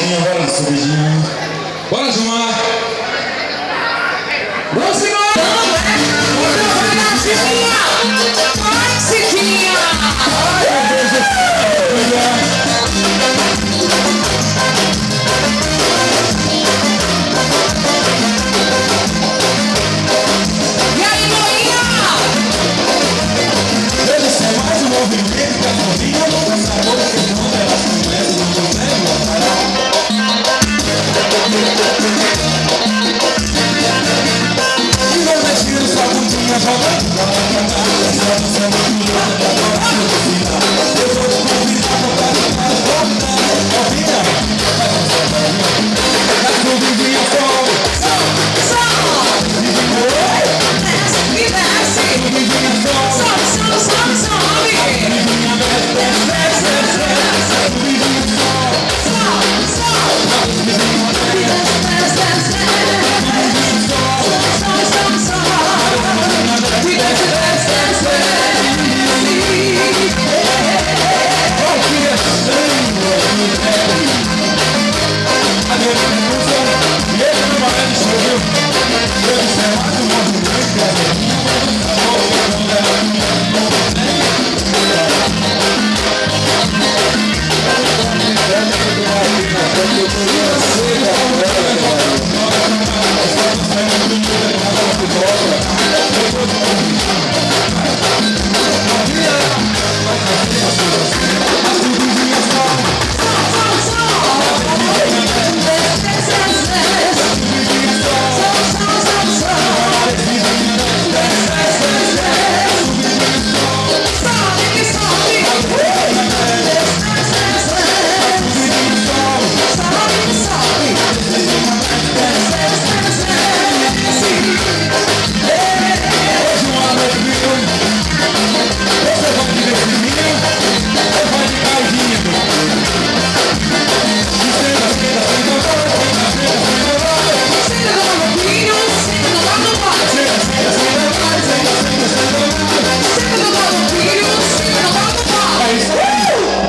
subidinha, bora na subidinha. Bora, Gilmar. Vamos embora! Então vai na Chiquinha! Vai, Chiquinha! Ai, meu Deus do céu! E aí, Moinha? Eles são mais um movimento que a fominha não dá sabor, que não elas conhecem, não conseguem parar. E vão mexendo sua bundinha, jogando bola pra cá, dançando samba de lado, pra fora do final. Eu vou te convidar pra praticar o voltar, fominha, vai com sua bolinha. Na subidinha sobe, Desce e desce! subidinha sobe, Sobe, sobe, sobe, sobe! subidinha desce, desce, desce, desce, desce, subidinha sobe, Sobe, sobe! subidinha desce, Desce, desce, desce! Sobe, sobe, sobe! E desce, desce, desce!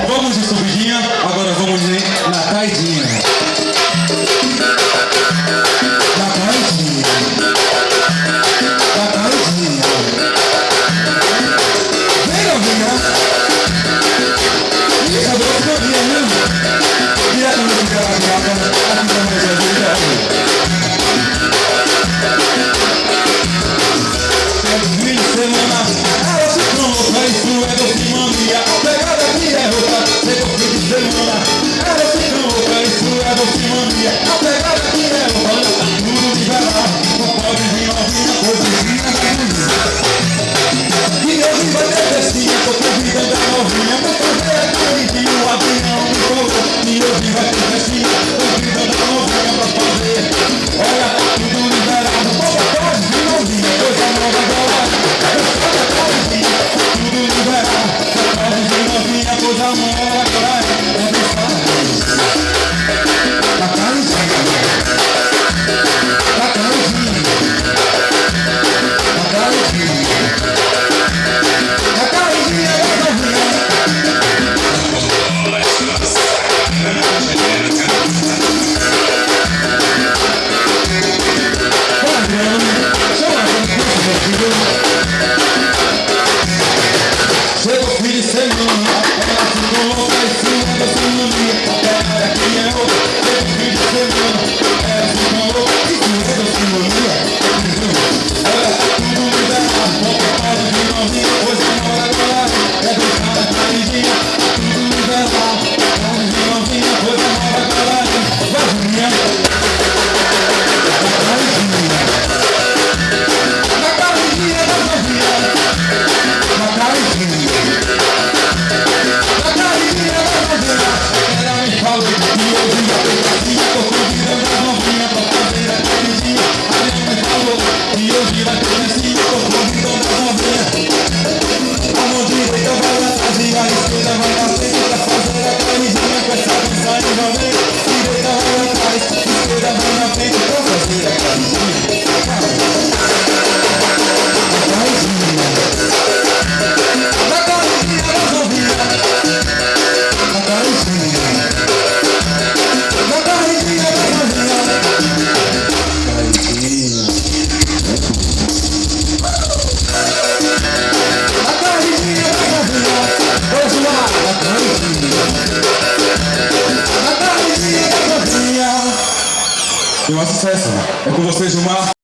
Vamos de subidinha, agora vamos na caidinha. Na caidinha. Na caidinha. Vem, novinha. Ih, acabou de novinha, né? E a música acaba, a música mais ajuda. Fim de semana, ela se pronta, isso é docimania. A pegada aqui é outra, chegou fim de semana, ela se pronta, isso é docimania. A pegada aqui é outra, tudo liberado, não pode vir novinha, coisinha na cozinha. E hoje vai ter festinha, tô convidando a novinha pra fazer a caidinha, o avião me colocou. E hoje vai ter festinha, tô convidando a novinha pra fazer. Olha, tudo liberado, pode vir novinha, coisa nova agora. Tudo liberado, pode vir novinha, coisa nova agora. Na caidinha, na caidinha, na caidinha. Chegou o fim de semana, ela se coloca em cima da sintonia. A pegada aqui é outra. Chegou o fim de semana, ela se coloca em cima da sintonia. Olha, tudo liberado, pode vir novinha, coisa nova agora. É deixar na caidinha, tudo liberado, pode vir novinha, coisa nova agora. Vai, Julinha. Na caidinha da novinha. Na caidinha. Ela me fala que hoje já tem casinha, tô convidando a novinha pra fazer a caidinha. Ela me falou que hoje vai ter casinha, tô convidando a novinha. A mão direita vai atrás e a esquerda vai na frente pra fazer a caidinha. Com essa dança envolvente, direita vai atrás, esquerda vai na frente pra fazer a caidinha. Na caidinha da novinha. Tem uma sucesso. É com você, Gilmar.